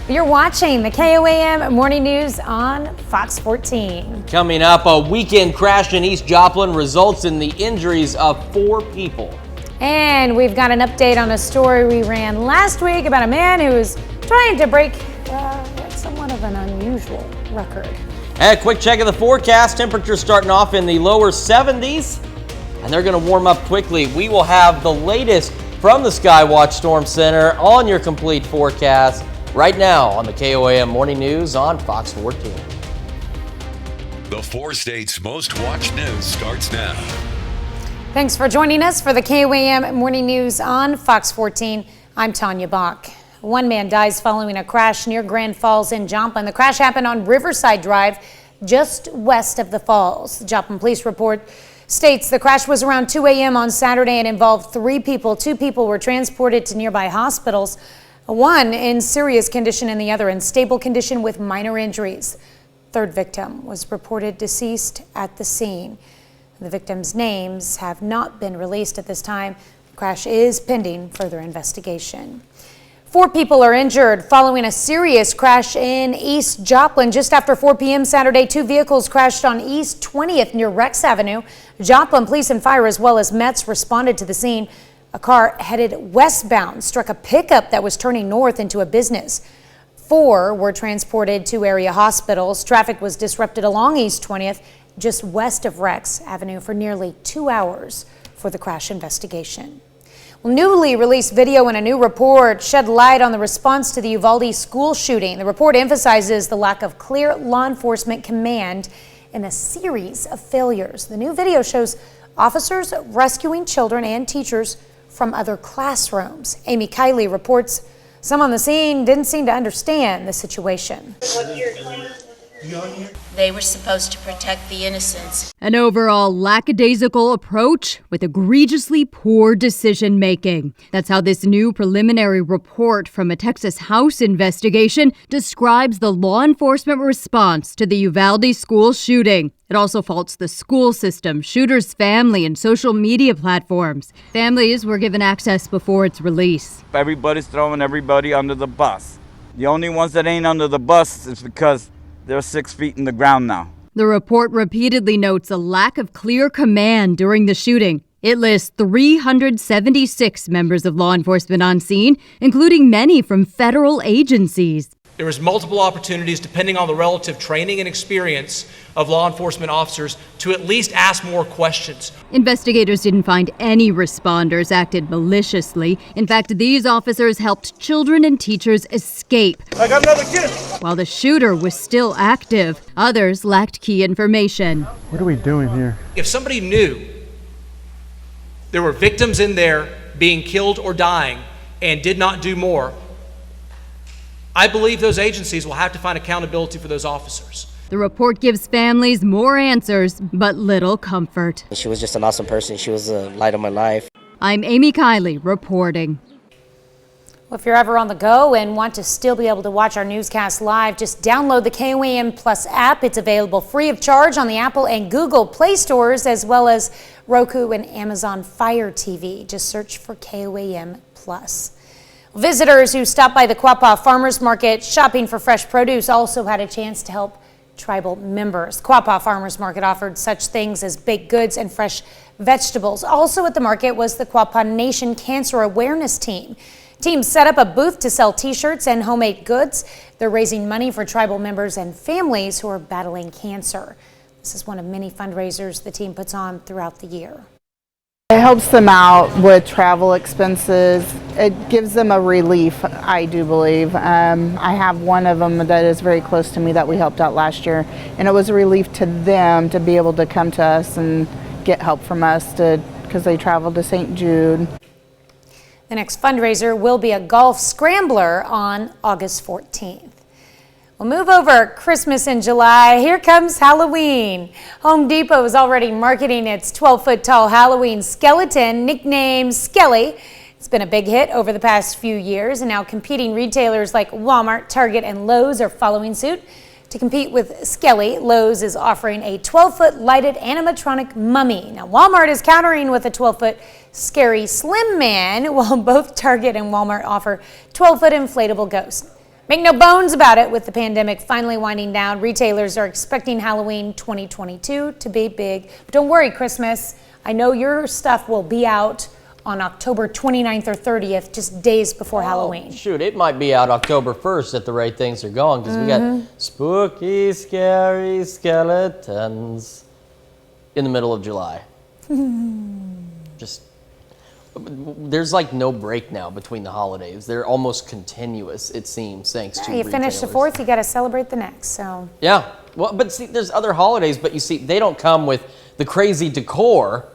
You're watching the KOAM Morning News on Fox 14. Coming up, a weekend crash in East Joplin results in the injuries of 4 people. And we've got an update on a story we ran last week about a man who was trying to break somewhat of an unusual record. And a quick check of the forecast. Temperatures starting off in the lower 70s, and they're going to warm up quickly. We will have the latest from the Skywatch Storm Center on your complete forecast right now on the KOAM Morning News on Fox 14. The 4 states' most watched news starts now. Thanks for joining us for the KOAM Morning News on Fox 14. I'm Tanya Bach. One man dies following a crash near Grand Falls in Joplin. The crash happened on Riverside Drive, just west of the falls. The Joplin Police report states the crash was around 2 a.m. on Saturday and involved 3 people. 2 people were transported to nearby hospitals, one in serious condition and the other in stable condition with minor injuries. Third victim was reported deceased at the scene. The victims' names have not been released at this time. The crash is pending further investigation. 4 people are injured following a serious crash in East Joplin. Just after 4 p.m. Saturday, 2 vehicles crashed on East 20th near Rex Avenue. Joplin Police and Fire as well as METS responded to the scene. A car headed westbound struck a pickup that was turning north into a business. 4 were transported to area hospitals. Traffic was disrupted along East 20th, just west of Rex Avenue, for nearly 2 hours for the crash investigation. Well, newly released video and a new report shed light on the response to the Uvalde school shooting. The report emphasizes the lack of clear law enforcement command and a series of failures. The new video shows officers rescuing children and teachers from other classrooms. Amy Kiley reports some on the scene didn't seem to understand the situation. They were supposed to protect the innocents. An overall lackadaisical approach with egregiously poor decision making. That's how this new preliminary report from a Texas House investigation describes the law enforcement response to the Uvalde school shooting. It also faults the school system, shooter's family, and social media platforms. Families were given access before its release. Everybody's throwing everybody under the bus. The only ones that ain't under the bus is because they're 6 feet in the ground now. The report repeatedly notes a lack of clear command during the shooting. It lists 376 members of law enforcement on scene, including many from federal agencies. There was multiple opportunities, depending on the relative training and experience of law enforcement officers, to at least ask more questions. Investigators didn't find any responders acted maliciously. In fact, these officers helped children and teachers escape. I got another kid. While the shooter was still active, others lacked key information. What are we doing here? If somebody knew there were victims in there being killed or dying and did not do more, I believe those agencies will have to find accountability for those officers. The report gives families more answers, but little comfort. She was just an awesome person. She was the light of my life. I'm Amy Kiley reporting. Well, if you're ever on the go and want to still be able to watch our newscast live, just download the KOAM Plus app. It's available free of charge on the Apple and Google Play stores, as well as Roku and Amazon Fire TV. Just search for KOAM Plus. Visitors who stopped by the Quapaw Farmers Market shopping for fresh produce also had a chance to help tribal members. Quapaw Farmers Market offered such things as baked goods and fresh vegetables. Also at the market was the Quapaw Nation Cancer Awareness Team. Team set up a booth to sell t-shirts and homemade goods. They're raising money for tribal members and families who are battling cancer. This is one of many fundraisers the team puts on throughout the year. It helps them out with travel expenses. It gives them a relief, I do believe. I have one of them that is very close to me that we helped out last year, and it was a relief to them to be able to come to us and get help from us because they traveled to St. Jude. The next fundraiser will be a golf scrambler on August 14th. We'll move over Christmas in July. Here comes Halloween. Home Depot is already marketing its 12-foot tall Halloween skeleton nicknamed Skelly. It's been a big hit over the past few years, and now competing retailers like Walmart, Target, and Lowe's are following suit. To compete with Skelly, Lowe's is offering a 12-foot lighted animatronic mummy. Now, Walmart is countering with a 12-foot scary Slim Man, while both Target and Walmart offer 12-foot inflatable ghosts. Make no bones about it, with the pandemic finally winding down, retailers are expecting Halloween 2022 to be big. But don't worry, Christmas, I know your stuff will be out on October 29th or 30th, just days before Halloween. Shoot, it might be out October 1st at the rate things are going, because we got spooky, scary skeletons in the middle of July. Just, there's like no break now between the holidays. They're almost continuous, it seems, thanks to You finish the 4th, you got to celebrate the next, so. Yeah, well, but see, there's other holidays, but you see, they don't come with the crazy decor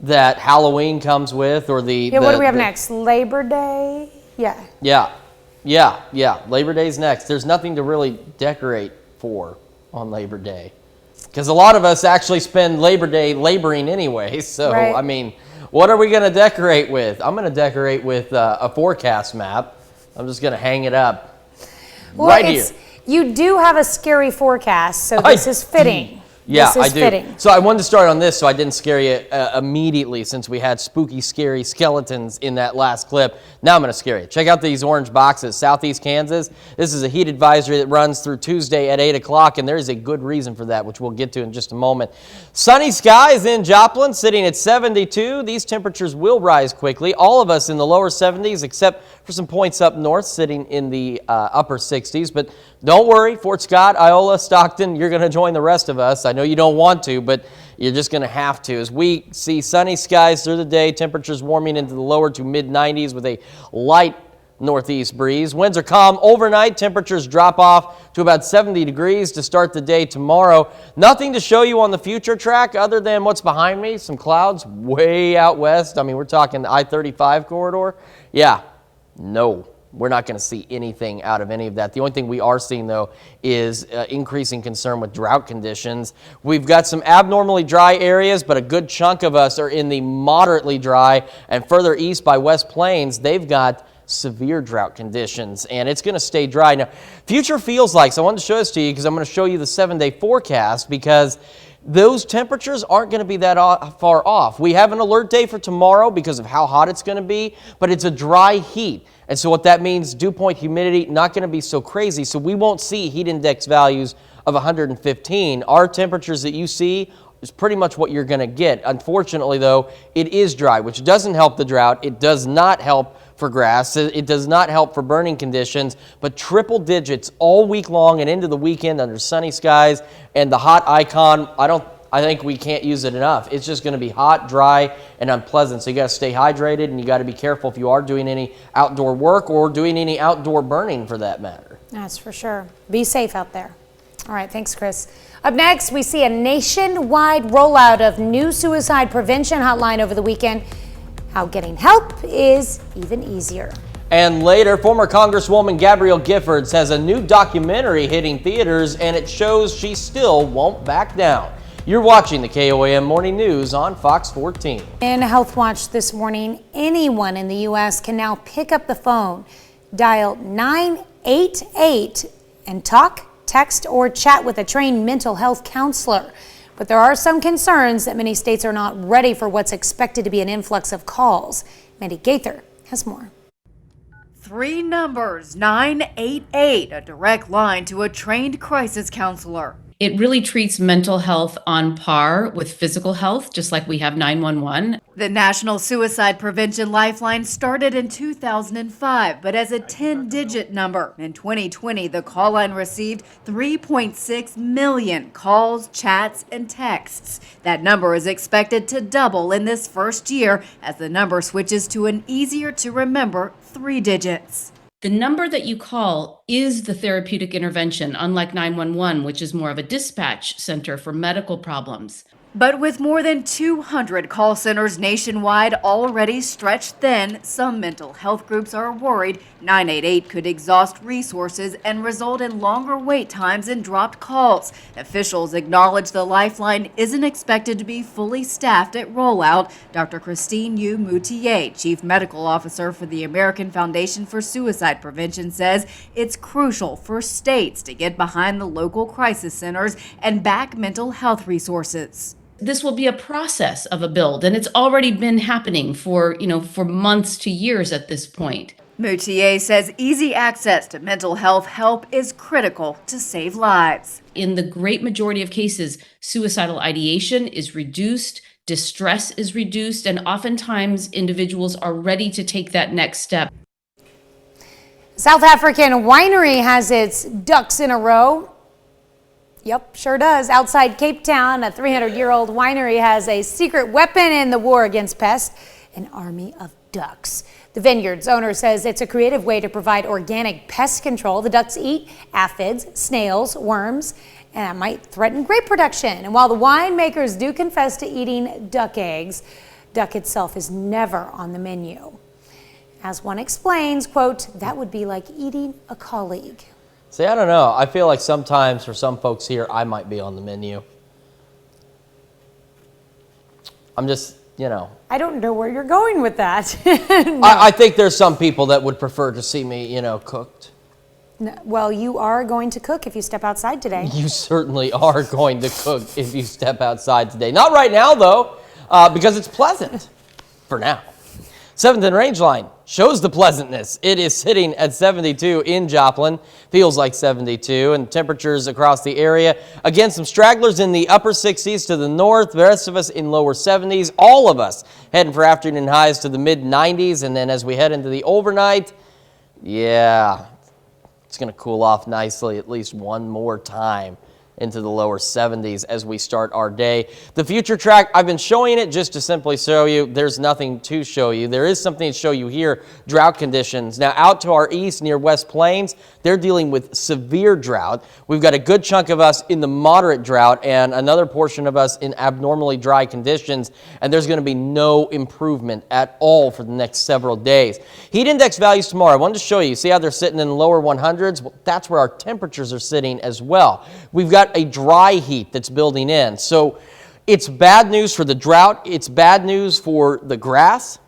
that Halloween comes with, or the... Yeah, what do we have next? Labor Day? Yeah. Yeah. Labor Day's next. There's nothing to really decorate for on Labor Day, because a lot of us actually spend Labor Day laboring anyway, so, Right. I mean, what are we going to decorate with? I'm going to decorate with a forecast map. I'm just going to hang it up right here. You do have a scary forecast, so this is fitting. Yeah, this is I do. Fitting. So I wanted to start on this so I didn't scare you immediately, since we had spooky, scary skeletons in that last clip. Now I'm going to scare you. Check out these orange boxes. Southeast Kansas. This is a heat advisory that runs through Tuesday at 8 o'clock, and there's a good reason for that, which we'll get to in just a moment. Sunny skies in Joplin, sitting at 72. These temperatures will rise quickly. All of us in the lower 70s, except for some points up north, sitting in the upper 60s. But don't worry, Fort Scott, Iola, Stockton, you're going to join the rest of us. I know you don't want to, but you're just going to have to. As we see sunny skies through the day, temperatures warming into the lower to mid-90s with a light northeast breeze. Winds are calm overnight. Temperatures drop off to about 70 degrees to start the day tomorrow. Nothing to show you on the future track other than what's behind me, some clouds way out west. I mean, we're talking the I-35 corridor. Yeah, no. We're not going to see anything out of any of that. The only thing we are seeing, though, is increasing concern with drought conditions. We've got some abnormally dry areas, but a good chunk of us are in the moderately dry, and further east by West Plains, they've got severe drought conditions, and it's going to stay dry. Now, future feels like, so I wanted to show this to you because I'm going to show you the 7-day forecast, because those temperatures aren't going to be that far off. We have an alert day for tomorrow because of how hot it's going to be, but it's a dry heat. And so what that means, dew point humidity, not going to be so crazy. So we won't see heat index values of 115. Our temperatures that you see is pretty much what you're going to get. Unfortunately, though, it is dry, which doesn't help the drought. It does not help for grass. It does not help for burning conditions, but triple digits all week long and into the weekend under sunny skies. And the hot icon, I think we can't use it enough. It's just going to be hot, dry, and unpleasant. So you got to stay hydrated, and you got to be careful if you are doing any outdoor work or doing any outdoor burning for that matter. That's for sure. Be safe out there. All right, thanks, Chris. Up next, we see a nationwide rollout of new suicide prevention hotline over the weekend. How getting help is even easier. And later, former Congresswoman Gabrielle Giffords has a new documentary hitting theaters, and it shows she still won't back down. You're watching the KOAM Morning News on Fox 14. In Health Watch this morning, anyone in the U.S. can now pick up the phone, dial 988, and talk, text, or chat with a trained mental health counselor. But there are some concerns that many states are not ready for what's expected to be an influx of calls. Mandy Gaither has more. 3 numbers, 988, a direct line to a trained crisis counselor. It really treats mental health on par with physical health, just like we have 911. The National Suicide Prevention Lifeline started in 2005, but as a 10-digit number. In 2020, the call line received 3.6 million calls, chats, and texts. That number is expected to double in this first year as the number switches to an easier-to-remember 3 digits. The number that you call is the therapeutic intervention, unlike 911, which is more of a dispatch center for medical problems. But with more than 200 call centers nationwide already stretched thin, some mental health groups are worried 988 could exhaust resources and result in longer wait times and dropped calls. Officials acknowledge the lifeline isn't expected to be fully staffed at Rollout. Dr. Christine Yu Moutier, Chief Medical Officer for the American Foundation for Suicide Prevention, says it's crucial for states to get behind the local crisis centers and back mental health resources. This will be a process of a build, and it's already been happening for months to years at this point. Moutier says easy access to mental health help is critical to save lives. In the great majority of cases, suicidal ideation is reduced, distress is reduced, and oftentimes individuals are ready to take that next step. South African winery has its ducks in a row. Yep, sure does. Outside Cape Town, a 300-year-old winery has a secret weapon in the war against pests, an army of ducks. The vineyard's owner says it's a creative way to provide organic pest control. The ducks eat aphids, snails, worms, and that might threaten grape production. And while the winemakers do confess to eating duck eggs, duck itself is never on the menu. As one explains, quote, that would be like eating a colleague. See, I don't know. I feel like sometimes for some folks here, I might be on the menu. I'm just, you know. I don't know where you're going with that. No. I think there's some people that would prefer to see me, you know, cooked. No, well, you are going to cook if you step outside today. You certainly are going to cook if you step outside today. Not right now, though, because it's pleasant for now. 7th and Range Line shows the pleasantness. It is sitting at 72 in Joplin. Feels like 72, and temperatures across the area. Again, some stragglers in the upper 60s to the north. The rest of us in lower 70s. All of us heading for afternoon highs to the mid 90s. And then as we head into the overnight, yeah, it's going to cool off nicely at least one more time into the lower 70s as we start our day. The future track, I've been showing it just to simply show you. There's nothing to show you. There is something to show you here, drought conditions. Now out to our east near West Plains, they're dealing with severe drought. We've got a good chunk of us in the moderate drought and another portion of us in abnormally dry conditions, and there's going to be no improvement at all for the next several days. Heat index values tomorrow, I wanted to show you. See how they're sitting in the lower 100s? Well, that's where our temperatures are sitting as well. We've got a dry heat that's building in. So it's bad news for the drought. It's bad news for the grass.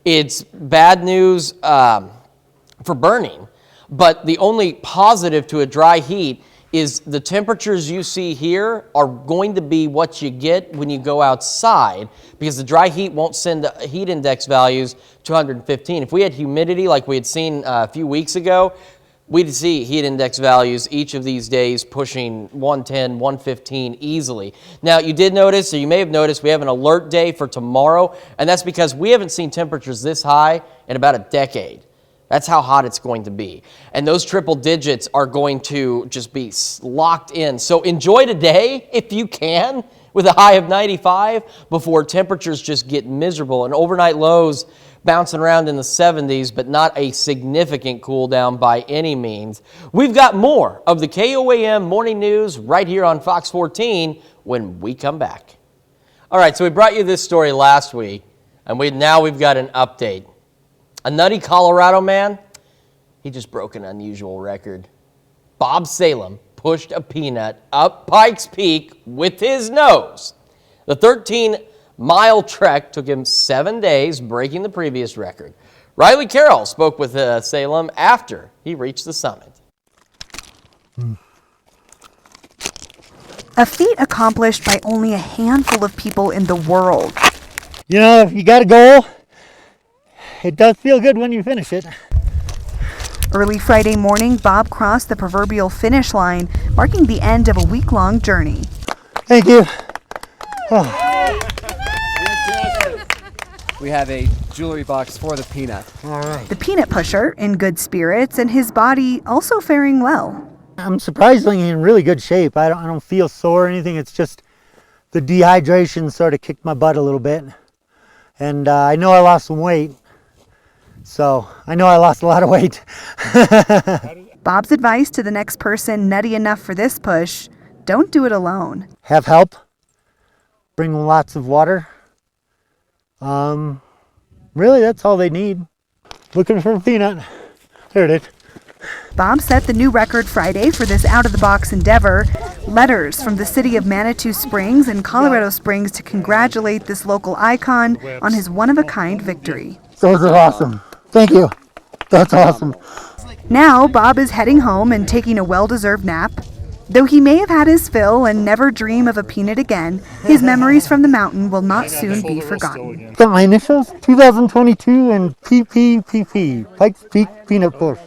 It's bad news for burning. But the only positive to a dry heat is the temperatures you see here are going to be what you get when you go outside, because the dry heat won't send heat index values to 115. If we had humidity like we had seen a few weeks ago, we'd see heat index values each of these days pushing 110, 115 easily. Now, you did notice, or you may have noticed, we have an alert day for tomorrow, and that's because we haven't seen temperatures this high in about a decade. That's how hot it's going to be. And those triple digits are going to just be locked in. So enjoy today, if you can, with a high of 95 before temperatures just get miserable. And overnight lows bouncing around in the 70s, but not a significant cool down by any means. We've got more of the KOAM morning news right here on Fox 14 when we come back. All right, so we brought you this story last week, and now we've got an update. A nutty Colorado man, he just broke an unusual record. Bob Salem pushed a peanut up Pikes Peak with his nose. The 13-mile trek took him 7 days, breaking the previous record. Riley Carroll spoke with Salem after he reached the summit. A feat accomplished by only a handful of people in the world. You know, if you got a goal, it does feel good when you finish it. Early Friday morning, Bob crossed the proverbial finish line, marking the end of a week-long journey. Thank you. Oh. We have a jewelry box for the peanut. All right. The peanut pusher in good spirits and his body also faring well. I'm surprisingly in really good shape. I don't feel sore or anything. It's just the dehydration sort of kicked my butt a little bit. And I know I lost some weight. So I know I lost a lot of weight. Bob's advice to the next person nutty enough for this push: don't do it alone. Have help. Bring lots of water. Really, that's all they need. Looking for a peanut. There it is. Bob set the new record Friday for this out-of-the-box endeavor. Letters from the city of Manitou Springs and Colorado Springs to congratulate this local icon on his one-of-a-kind victory. Those are awesome. Thank you. That's awesome. Now, Bob is heading home and taking a well-deserved nap. Though he may have had his fill and never dream of a peanut again, his memories from the mountain will not soon be forgotten. Got my initials, 2022 and PPPP, Pikes Peak Peanut Bush.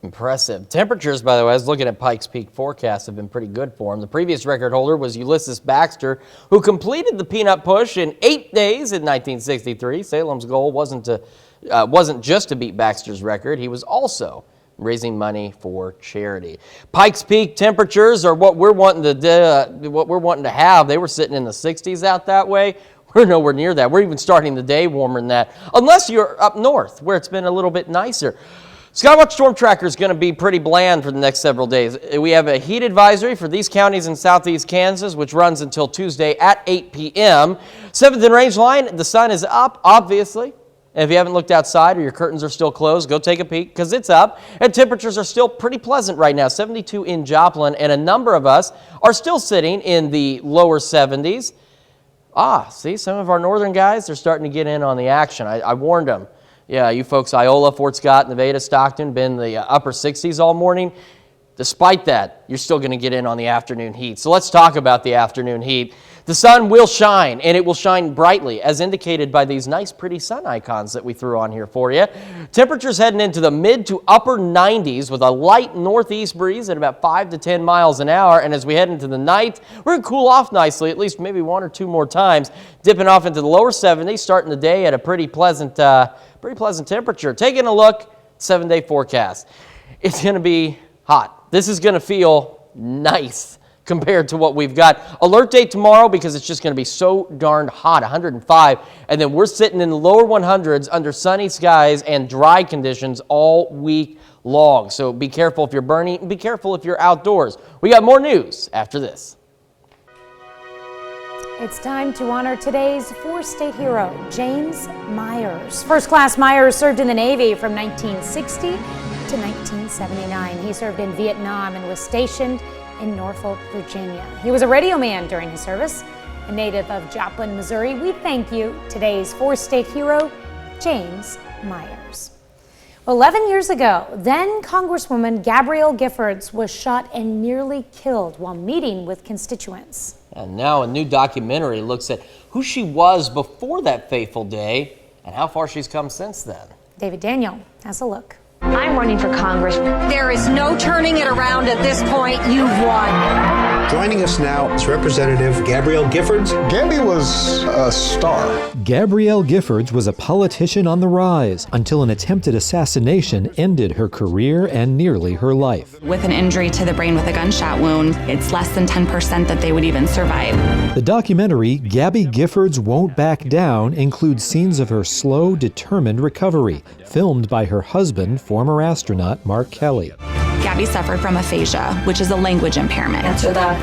Impressive. Temperatures, by the way, I was looking at Pikes Peak forecasts, have been pretty good for him. The previous record holder was Ulysses Baxter, who completed the peanut push in 8 days in 1963. Salem's goal wasn't just to beat Baxter's record. He was also raising money for charity. Pikes Peak temperatures are what we're wanting to have. They were sitting in the 60s out that way. We're nowhere near that. We're even starting the day warmer than that, unless you're up north where it's been a little bit nicer. Skywatch Storm Tracker is going to be pretty bland for the next several days. We have a heat advisory for these counties in southeast Kansas, which runs until Tuesday at 8 p.m. 7th and range line, the sun is up, obviously. And if you haven't looked outside or your curtains are still closed, go take a peek because it's up. And temperatures are still pretty pleasant right now, 72 in Joplin, and a number of us are still sitting in the lower 70s. See, some of our northern guys are starting to get in on the action. I warned them. Yeah, you folks, Iola, Fort Scott, Nevada, Stockton, been in the upper 60s all morning. Despite that, you're still going to get in on the afternoon heat. So let's talk about the afternoon heat. The sun will shine, and it will shine brightly, as indicated by these nice, pretty sun icons that we threw on here for you. Temperatures heading into the mid to upper 90s with a light northeast breeze at about 5 to 10 miles an hour. And as we head into the night, we're going to cool off nicely, at least maybe 1 or 2 more times, dipping off into the lower 70s, starting the day at a pretty pleasant temperature. Taking a look, 7-day forecast. It's going to be hot. This is going to feel nice compared to what we've got. Alert date tomorrow because it's just going to be so darn hot, 105. And then we're sitting in the lower 100s under sunny skies and dry conditions all week long. So be careful if you're burning and be careful if you're outdoors. We got more news after this. It's time to honor today's four-state hero, James Myers. First Class Myers served in the Navy from 1960 to 1979. He served in Vietnam and was stationed in Norfolk, Virginia. He was a radio man during his service. A native of Joplin, Missouri, we thank you, today's four-state hero, James Myers. 11 years ago, then Congresswoman Gabrielle Giffords was shot and nearly killed while meeting with constituents. And now a new documentary looks at who she was before that fateful day and how far she's come since then. David Daniel has a look. I'm running for Congress. There is no turning it around at this point. You've won. Joining us now is Representative Gabrielle Giffords. Gabby was a star. Gabrielle Giffords was a politician on the rise until an attempted assassination ended her career and nearly her life. With an injury to the brain with a gunshot wound, it's less than 10% that they would even survive. The documentary, Gabby Giffords Won't Back Down, includes scenes of her slow, determined recovery, filmed by her husband, former astronaut Mark Kelly. Gabby suffered from aphasia, which is a language impairment. Answer that.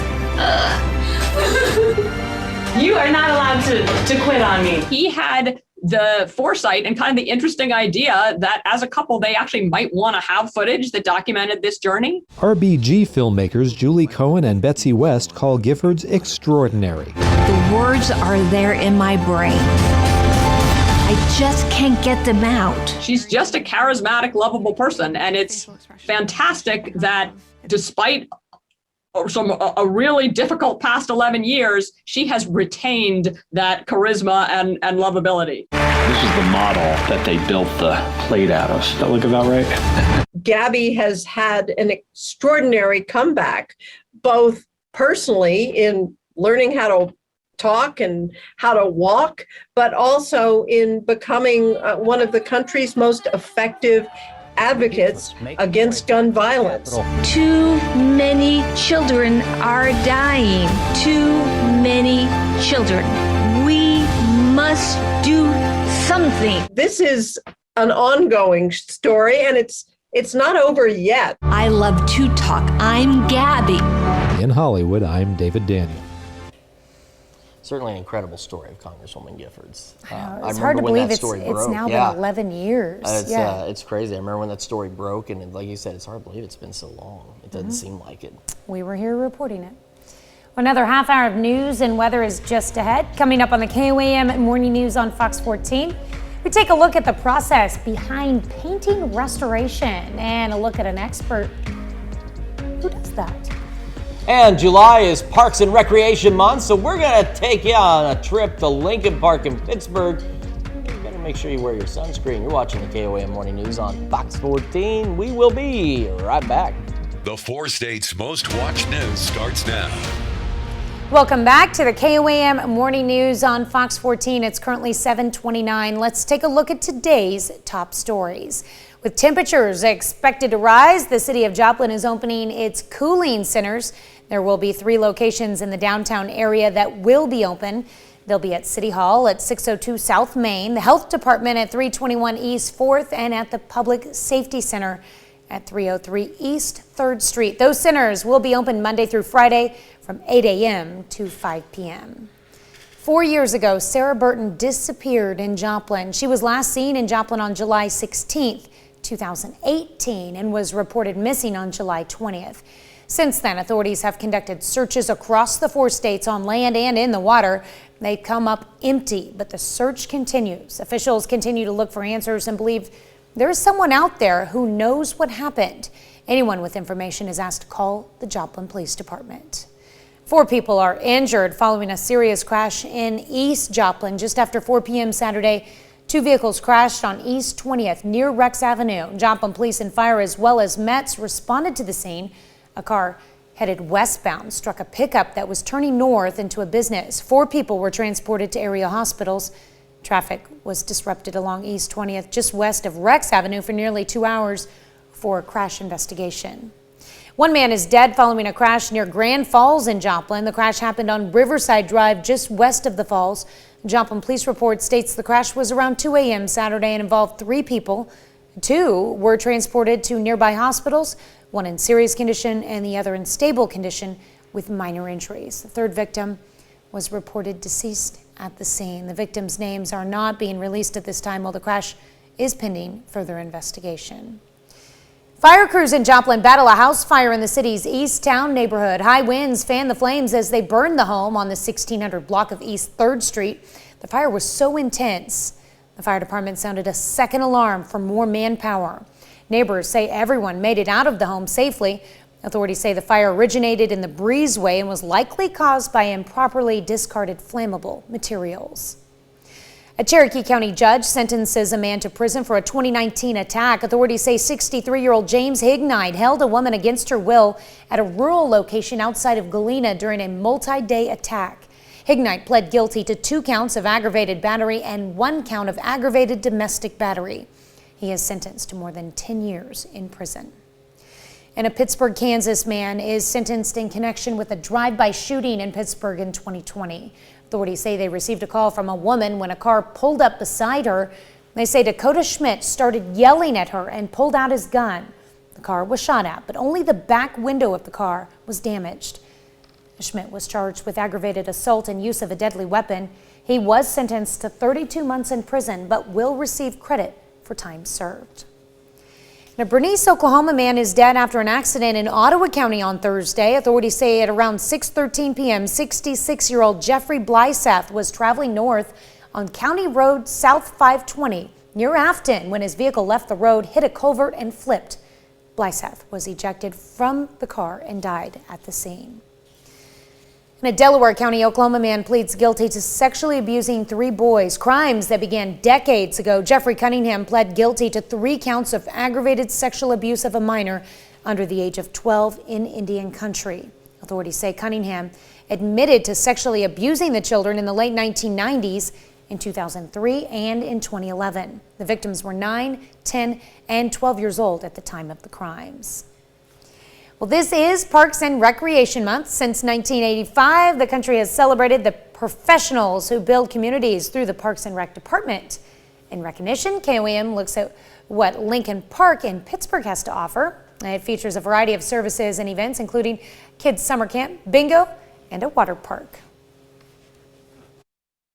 You are not allowed to quit on me. He had the foresight and kind of the interesting idea that as a couple, they actually might want to have footage that documented this journey. RBG filmmakers Julie Cohen and Betsy West call Giffords extraordinary. The words are there in my brain. I just can't get them out. She's just a charismatic, lovable person, and it's fantastic that despite a really difficult past 11 years, she has retained that charisma and lovability. This is the model that they built the plate out of. Does that look about right? Gabby has had an extraordinary comeback, both personally in learning how to talk and how to walk, but also in becoming one of the country's most effective advocates against gun violence. Too many children are dying. Too many children. We must do something. This is an ongoing story, and it's not over yet. I love to talk. I'm Gabby. In Hollywood, I'm David Daniel. Certainly an incredible story of Congresswoman Giffords. It's hard to believe it's now been 11 years. It's crazy. I remember when that story broke, and like you said, it's hard to believe it's been so long. It doesn't seem like it. We were here reporting it. Another half hour of news and weather is just ahead. Coming up on the KOAM Morning News on Fox 14, we take a look at the process behind painting restoration and a look at an expert Who does that? And July is Parks and Recreation Month, so we're going to take you on a trip to Lincoln Park in Pittsburgh. You better make sure you wear your sunscreen. You're watching the KOAM Morning News on Fox 14. We will be right back. The 4 states' most watched news starts now. Welcome back to the KOAM Morning News on Fox 14. It's currently 7:29. Let's take a look at today's top stories. With temperatures expected to rise, the city of Joplin is opening its cooling centers. There will be 3 locations in the downtown area that will be open. They'll be at City Hall at 602 South Main, the Health Department at 321 East 4th, and at the Public Safety Center at 303 East 3rd Street. Those centers will be open Monday through Friday from 8 a.m. to 5 p.m. 4 years ago, Sarah Burton disappeared in Joplin. She was last seen in Joplin on July 16th, 2018, and was reported missing on July 20th. Since then, authorities have conducted searches across the 4 states on land and in the water. They come up empty, but the search continues. Officials continue to look for answers and believe there is someone out there who knows what happened. Anyone with information is asked to call the Joplin Police Department. 4 people are injured following a serious crash in East Joplin just after 4 p.m. Saturday. 2 vehicles crashed on East 20th near Rex Avenue. Joplin Police and Fire as well as METS responded to the scene. A car headed westbound struck a pickup that was turning north into a business. 4 people were transported to area hospitals. Traffic was disrupted along East 20th just west of Rex Avenue for nearly 2 hours for a crash investigation. 1 man is dead following a crash near Grand Falls in Joplin. The crash happened on Riverside Drive just west of the falls. Joplin Police report states the crash was around 2 a.m. Saturday and involved 3 people. 2 were transported to nearby hospitals, 1 in serious condition and the other in stable condition with minor injuries. The 3rd victim was reported deceased at the scene. The victims' names are not being released at this time while the crash is pending further investigation. Fire crews in Joplin battle a house fire in the city's East Town neighborhood. High winds fan the flames as they burn the home on the 1600 block of East 3rd Street. The fire was so intense, the fire department sounded a second alarm for more manpower. Neighbors say everyone made it out of the home safely. Authorities say the fire originated in the breezeway and was likely caused by improperly discarded flammable materials. A Cherokee County judge sentences a man to prison for a 2019 attack. Authorities say 63-year-old James Hignite held a woman against her will at a rural location outside of Galena during a multi-day attack. Hignite pled guilty to 2 counts of aggravated battery and 1 count of aggravated domestic battery. He is sentenced to more than 10 years in prison. And a Pittsburgh, Kansas man is sentenced in connection with a drive-by shooting in Pittsburgh in 2020. Authorities say they received a call from a woman when a car pulled up beside her. They say Dakota Schmidt started yelling at her and pulled out his gun. The car was shot at, but only the back window of the car was damaged. Schmidt was charged with aggravated assault and use of a deadly weapon. He was sentenced to 32 months in prison, but will receive credit for time served. A Bernice, Oklahoma man is dead after an accident in Ottawa County on Thursday. Authorities say at around 6:13 p.m., 66-year-old Jeffrey Blyseth was traveling north on County Road South 520 near Afton when his vehicle left the road, hit a culvert, and flipped. Blyseth was ejected from the car and died at the scene. And a Delaware County, Oklahoma man pleads guilty to sexually abusing 3 boys, crimes that began decades ago. Jeffrey Cunningham pled guilty to 3 counts of aggravated sexual abuse of a minor under the age of 12 in Indian country. Authorities say Cunningham admitted to sexually abusing the children in the late 1990s, in 2003 and in 2011. The victims were 9, 10, and 12 years old at the time of the crimes. Well, this is Parks and Recreation Month. Since 1985, the country has celebrated the professionals who build communities through the Parks and Rec Department. In recognition, KOAM looks at what Lincoln Park in Pittsburgh has to offer. It features a variety of services and events, including kids' summer camp, bingo, and a water park.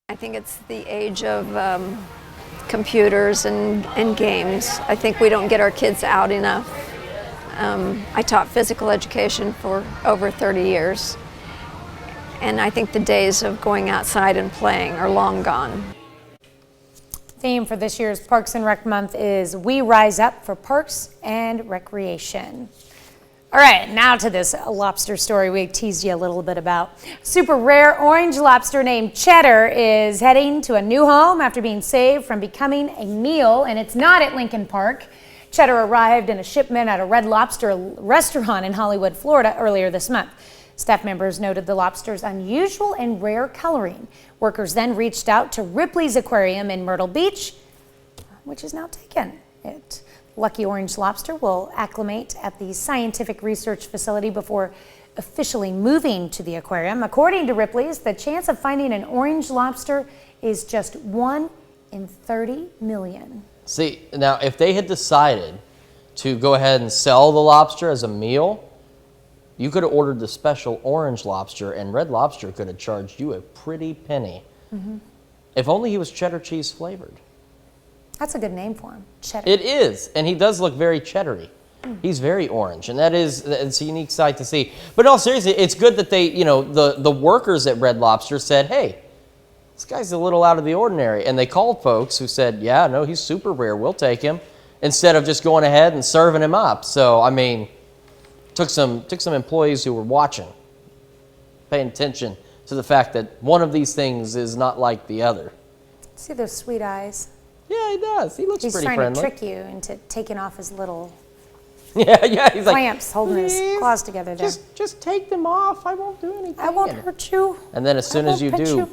I think it's the age of computers and games. I think we don't get our kids out enough. I taught physical education for over 30 years, and I think the days of going outside and playing are long gone. Theme for this year's Parks and Rec Month is We Rise Up for Parks and Recreation. All right, now to this lobster story we teased you a little bit about. Super rare orange lobster named Cheddar is heading to a new home after being saved from becoming a meal, and it's not at Lincoln Park. Cheddar arrived in a shipment at a Red Lobster restaurant in Hollywood, Florida earlier this month. Staff members noted the lobster's unusual and rare coloring. Workers then reached out to Ripley's Aquarium in Myrtle Beach, which is now taken. Lucky orange lobster will acclimate at the scientific research facility before officially moving to the aquarium. According to Ripley's, the chance of finding an orange lobster is just 1 in 30 million. See, now if they had decided to go ahead and sell the lobster as a meal, you could have ordered the special orange lobster and Red Lobster could have charged you a pretty penny. If only he was cheddar cheese flavored. That's a good name for him, Cheddar. It is, and he does look very cheddary. He's very orange, and it's a unique sight to see. But in all seriousness, it's good that they, the workers at Red Lobster said, hey, this guy's a little out of the ordinary. And they called folks who said, yeah, no, he's super rare, we'll take him, instead of just going ahead and serving him up. So, I mean, took some employees who were watching, paying attention to the fact that one of these things is not like the other. See those sweet eyes? Yeah, he does. He looks pretty friendly. He's trying to trick you into taking off his little yeah. He's clamps, like, holding his claws together there. Just take them off. I won't do anything. I won't hurt you. And then as soon as you do,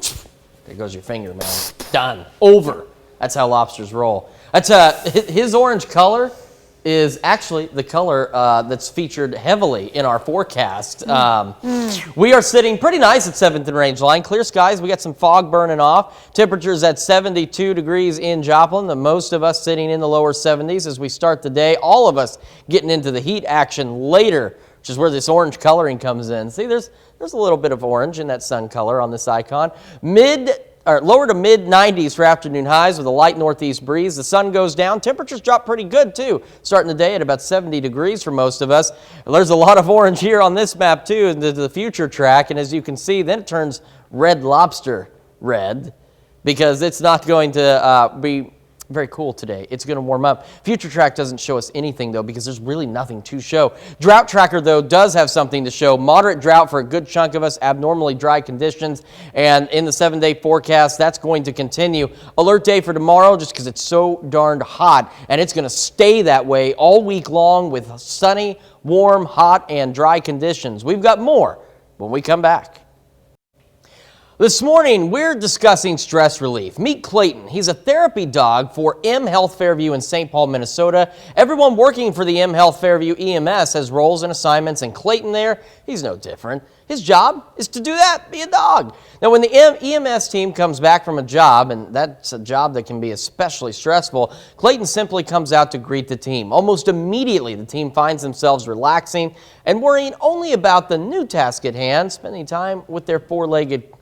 there goes your finger, man. Done. Over. That's how lobsters roll. His orange color is actually the color that's featured heavily in our forecast. We are sitting pretty nice at 7th and Range Line. Clear skies. We got some fog burning off. Temperatures at 72 degrees in Joplin. The most of us sitting in the lower 70s as we start the day. All of us getting into the heat action later, which is where this orange coloring comes in. See, there's a little bit of orange in that sun color on this icon. Lower to mid 90s for afternoon highs with a light northeast breeze. The sun goes down. Temperatures drop pretty good too, starting the day at about 70 degrees for most of us. There's a lot of orange here on this map too, into the future track. And as you can see, then it turns Red Lobster red because it's not going to be very cool today. It's going to warm up. Future track doesn't show us anything though because there's really nothing to show. Drought tracker though does have something to show. Moderate drought for a good chunk of us, abnormally dry conditions, and in the 7-day forecast that's going to continue. Alert day for tomorrow just because it's so darned hot, and it's going to stay that way all week long with sunny, warm, hot, and dry conditions. We've got more when we come back. This morning, we're discussing stress relief. Meet Clayton. He's a therapy dog for M Health Fairview in St. Paul, Minnesota. Everyone working for the M Health Fairview EMS has roles and assignments, and Clayton there, he's no different. His job is to do that, be a dog. Now, when the EMS team comes back from a job, and that's a job that can be especially stressful, Clayton simply comes out to greet the team. Almost immediately, the team finds themselves relaxing and worrying only about the new task at hand, spending time with their four-legged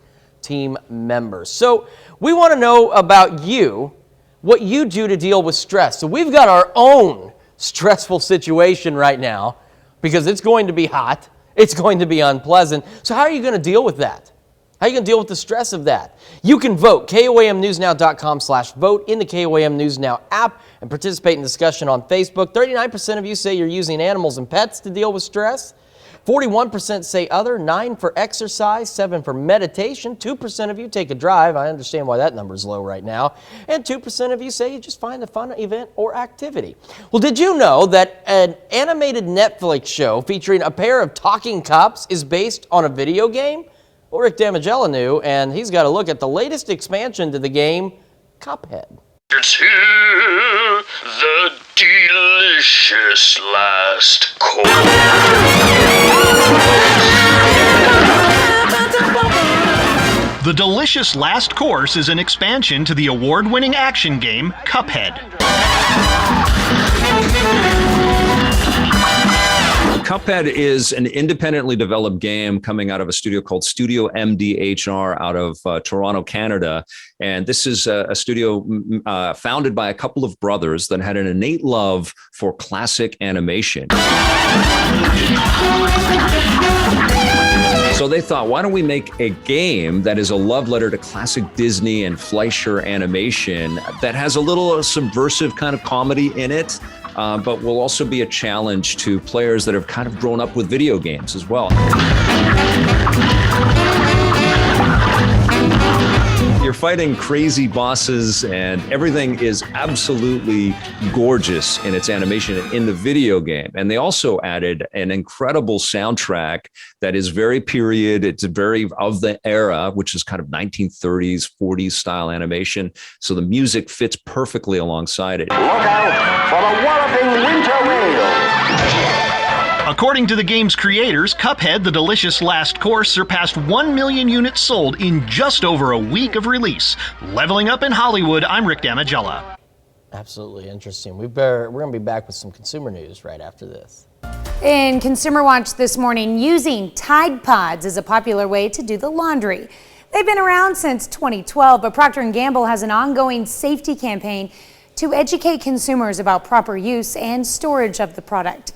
team members. So we want to know about you, what you do to deal with stress. So we've got our own stressful situation right now because it's going to be hot. It's going to be unpleasant. So how are you going to deal with that? How are you going to deal with the stress of that? You can vote, KOAMnewsnow.com/vote in the KOAM News Now app and participate in discussion on Facebook. 39% of you say you're using animals and pets to deal with stress. 41% say other, 9% for exercise, 7% for meditation, 2% of you take a drive. I understand why that number is low right now. And 2% of you say you just find a fun event or activity. Well, did you know that an animated Netflix show featuring a pair of talking cops is based on a video game? Well, Rick Damigella knew, and he's got a look at the latest expansion to the game, Cuphead. It's here, the delicious last course. The Delicious Last Course is an expansion to the award-winning action game, Cuphead. Cuphead is an independently developed game coming out of a studio called Studio MDHR out of Toronto, Canada. And this is a studio founded by a couple of brothers that had an innate love for classic animation. So they thought, why don't we make a game that is a love letter to classic Disney and Fleischer animation that has a little subversive kind of comedy in it, but will also be a challenge to players that have kind of grown up with video games as well. You're fighting crazy bosses, and everything is absolutely gorgeous in its animation in the video game. And they also added an incredible soundtrack that is very period. It's very of the era, which is kind of 1930s, 40s style animation. So the music fits perfectly alongside it. Look out for the walloping winter whale. According to the game's creators, Cuphead, the delicious last course, surpassed 1 million units sold in just over a week of release. Leveling up in Hollywood, I'm Rick Damagella. Absolutely interesting. We're going to be back with some consumer news right after this. In Consumer Watch this morning, using Tide Pods is a popular way to do the laundry. They've been around since 2012, but Procter & Gamble has an ongoing safety campaign to educate consumers about proper use and storage of the product.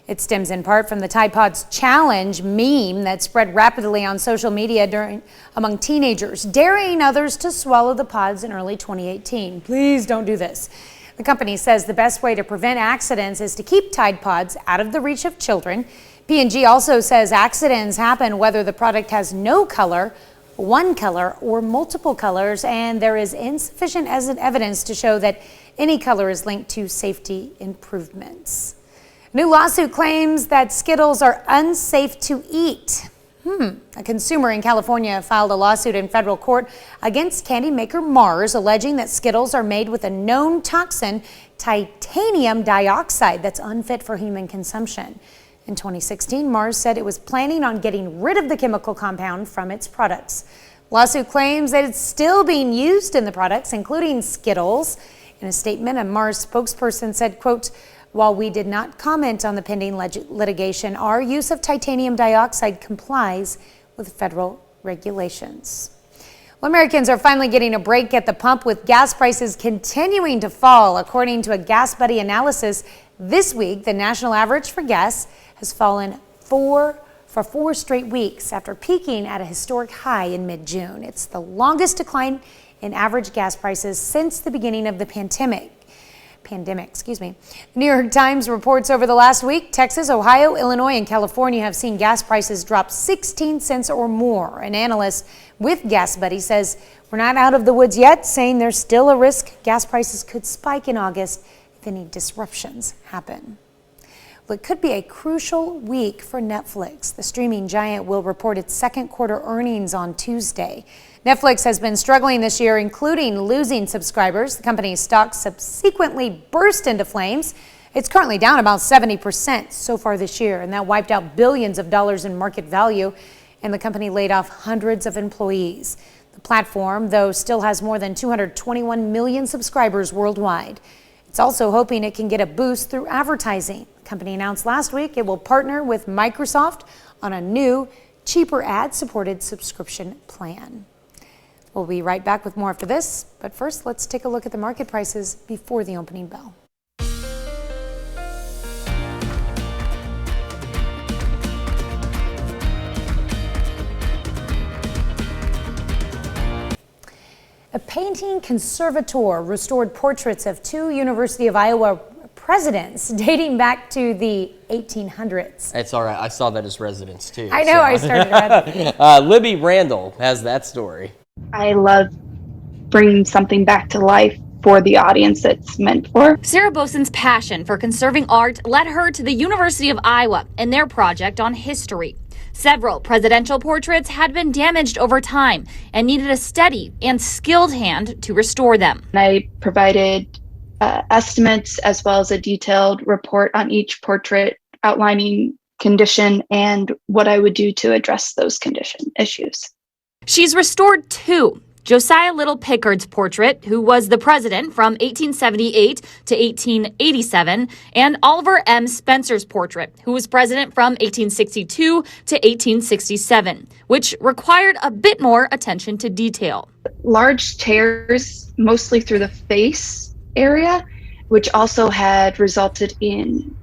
It stems in part from the Tide Pods Challenge meme that spread rapidly on social media among teenagers, daring others to swallow the pods in early 2018. Please don't do this. The company says the best way to prevent accidents is to keep Tide Pods out of the reach of children. P&G also says accidents happen whether the product has no color, one color, or multiple colors, and there is insufficient evidence to show that any color is linked to safety improvements. New lawsuit claims that Skittles are unsafe to eat. A consumer in California filed a lawsuit in federal court against candy maker Mars, alleging that Skittles are made with a known toxin, titanium dioxide, that's unfit for human consumption. In 2016, Mars said it was planning on getting rid of the chemical compound from its products. Lawsuit claims that it's still being used in the products, including Skittles. In a statement, a Mars spokesperson said, quote, "While we did not comment on the pending litigation, our use of titanium dioxide complies with federal regulations." Well, Americans are finally getting a break at the pump with gas prices continuing to fall. According to a Gas Buddy analysis, this week the national average for gas has fallen for 4 straight weeks after peaking at a historic high in mid-June. It's the longest decline in average gas prices since the beginning of the pandemic. The New York Times reports over the last week, Texas, Ohio, Illinois, and California have seen gas prices drop 16 cents or more. An analyst with Gas Buddy says we're not out of the woods yet, saying there's still a risk gas prices could spike in August if any disruptions happen. Well, it could be a crucial week for Netflix. The streaming giant will report its second quarter earnings on Tuesday. Netflix has been struggling this year, including losing subscribers. The company's stock subsequently burst into flames. It's currently down about 70% so far this year, and that wiped out billions of dollars in market value, and the company laid off hundreds of employees. The platform, though, still has more than 221 million subscribers worldwide. It's also hoping it can get a boost through advertising. The company announced last week it will partner with Microsoft on a new, cheaper ad-supported subscription plan. We'll be right back with more after this, but first let's take a look at the market prices before the opening bell. A painting conservator restored portraits of 2 University of Iowa presidents dating back to the 1800s. It's all right. I saw that as residents too. I know, I started read. Libby Randall has that story. I love bringing something back to life for the audience it's meant for. Sarah Bosen's passion for conserving art led her to the University of Iowa and their project on history. Several presidential portraits had been damaged over time and needed a steady and skilled hand to restore them. I provided estimates as well as a detailed report on each portrait outlining condition and what I would do to address those condition issues. She's restored 2. Josiah Little Pickard's portrait, who was the president from 1878 to 1887, and Oliver M. Spencer's portrait, who was president from 1862 to 1867, which required a bit more attention to detail. Large tears, mostly through the face area, which also had resulted in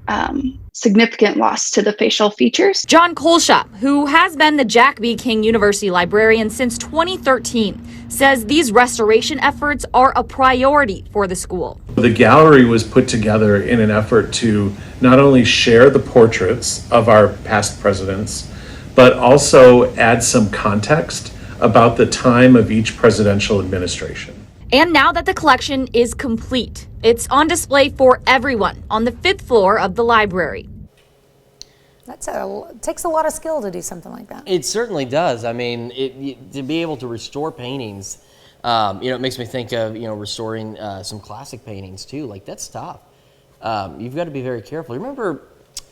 significant loss to the facial features. John Kolsha, who has been the Jack B. King University librarian since 2013, says these restoration efforts are a priority for the school. The gallery was put together in an effort to not only share the portraits of our past presidents, but also add some context about the time of each presidential administration. And now that the collection is complete, it's on display for everyone on the 5th floor of the library. It takes a lot of skill to do something like that. It certainly does. I mean, to be able to restore paintings, it makes me think of, restoring some classic paintings too. Like, that's tough. You've got to be very careful. Remember,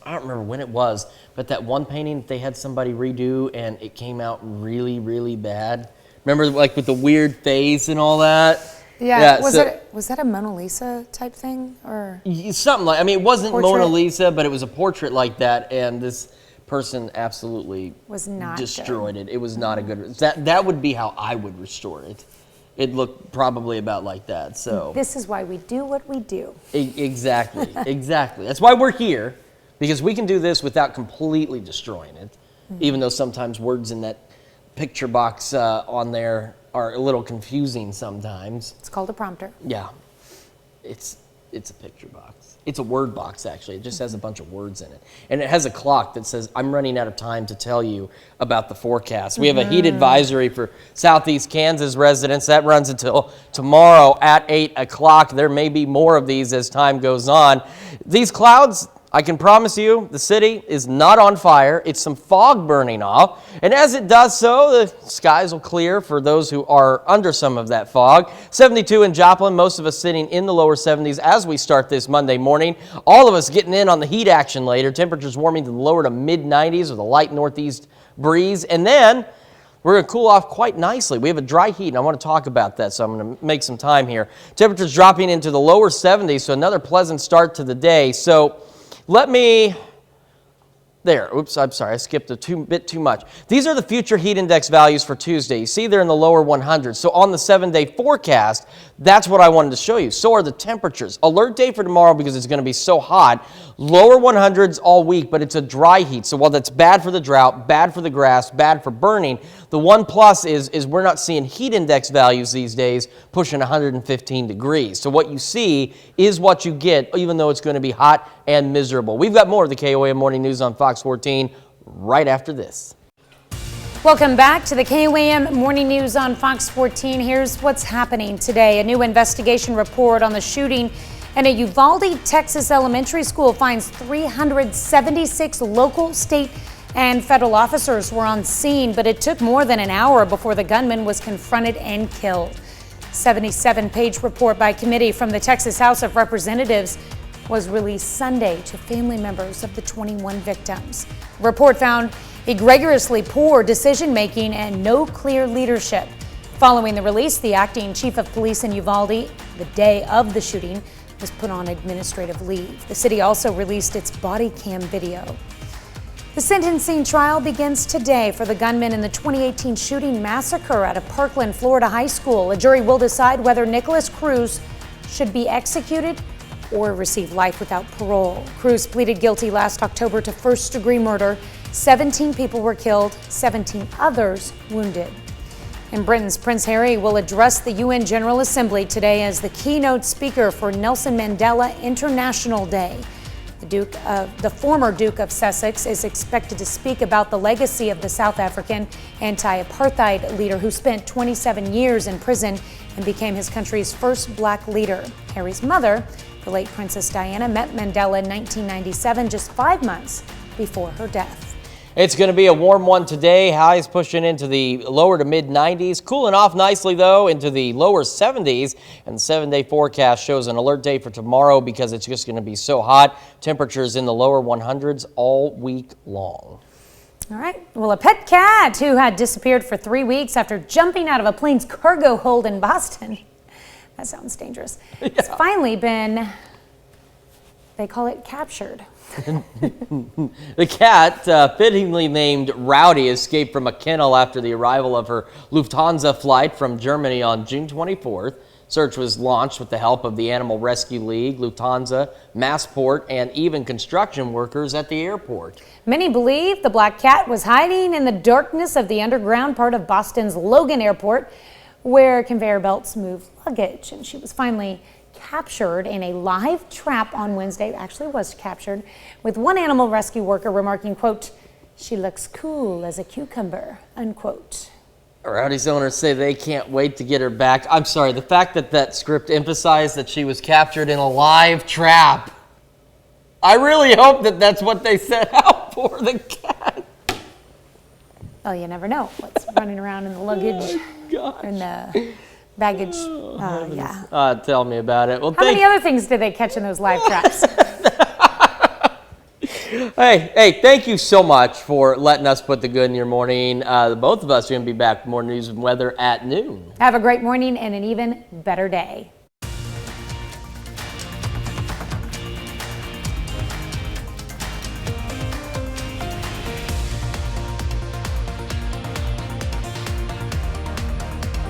I don't remember when it was, but that one painting that they had somebody redo and it came out really, really bad. Remember, like, with the weird face and all that? Yeah. Was that a Mona Lisa type thing, or something like? I mean, it wasn't portrait? Mona Lisa, but it was a portrait like that, and this person absolutely was not destroyed it. It was not a good. That would be how I would restore it. It looked probably about like that. So this is why we do what we do. Exactly, exactly. That's why we're here, because we can do this without completely destroying it, even though sometimes words in that picture box on there are a little confusing sometimes. It's called a prompter. Yeah, it's a picture box. It's a word box, actually. It just has a bunch of words in it. And it has a clock that says, I'm running out of time to tell you about the forecast. We have a heat advisory for Southeast Kansas residents. That runs until tomorrow at 8 o'clock. There may be more of these as time goes on. These clouds, I can promise you, the city is not on fire. It's some fog burning off. And as it does so, the skies will clear for those who are under some of that fog. 72 in Joplin, most of us sitting in the lower 70s as we start this Monday morning. All of us getting in on the heat action later. Temperatures warming to the lower to mid-90s with a light northeast breeze. And then we're going to cool off quite nicely. We have a dry heat, and I want to talk about that, so I'm going to make some time here. Temperatures dropping into the lower 70s, so another pleasant start to the day. So oops, I'm sorry, I skipped a bit too much. These are the future heat index values for Tuesday. You see they're in the lower 100s. So on the 7-day forecast, that's what I wanted to show you. So are the temperatures. Alert day for tomorrow because it's going to be so hot. Lower 100s all week, but it's a dry heat. So while that's bad for the drought, bad for the grass, bad for burning, the one plus is we're not seeing heat index values these days pushing 115 degrees. So what you see is what you get, even though it's going to be hot and miserable. We've got more of the KOAM Morning News on Fox 14 right after this. Welcome back to the KOAM Morning News on Fox 14. Here's what's happening today. A new investigation report on the shooting in a Uvalde, Texas elementary school finds 376 local, state, and federal officers were on scene, but it took more than an hour before the gunman was confronted and killed. 77-page report by committee from the Texas House of Representatives was released Sunday to family members of the 21 victims. The report found egregiously poor decision-making and no clear leadership. Following the release, the acting chief of police in Uvalde, the day of the shooting, was put on administrative leave. The city also released its body cam video. The sentencing trial begins today for the gunman in the 2018 shooting massacre at a Parkland, Florida high school. A jury will decide whether Nicholas Cruz should be executed or receive life without parole. Cruz pleaded guilty last October to first-degree murder. 17 people were killed, 17 others wounded. And Britain's Prince Harry will address the UN General Assembly today as the keynote speaker for Nelson Mandela International Day. The former Duke of Sussex is expected to speak about the legacy of the South African anti-apartheid leader who spent 27 years in prison and became his country's first black leader. Harry's mother, the late Princess Diana, met Mandela in 1997, just 5 months before her death. It's going to be a warm one today. Highs pushing into the lower to mid-90s. Cooling off nicely, though, into the lower 70s. And the 7-day forecast shows an alert day for tomorrow because it's just going to be so hot. Temperatures in the lower 100s all week long. All right. Well, a pet cat who had disappeared for 3 weeks after jumping out of a plane's cargo hold in Boston. That sounds dangerous. Yeah. It's finally been, they call it, captured. The cat, fittingly named Rowdy, escaped from a kennel after the arrival of her Lufthansa flight from Germany on June 24th. Search was launched with the help of the Animal Rescue League, Lufthansa, Massport, and even construction workers at the airport. Many believe the black cat was hiding in the darkness of the underground part of Boston's Logan Airport, where conveyor belts move luggage. And she was finally captured in a live trap on Wednesday, actually was captured, with one animal rescue worker remarking, quote, "She looks cool as a cucumber," unquote. Rowdy's owners say they can't wait to get her back. I'm sorry, the fact that that script emphasized that she was captured in a live trap. I really hope that that's what they set out for, the cat. Oh, you never know what's running around in the luggage and the baggage. Yeah. Tell me about it. Well, How many other things did they catch in those live traps? Hey, thank you so much for letting us put the good in your morning. Both of us are going to be back with more news and weather at noon. Have a great morning and an even better day.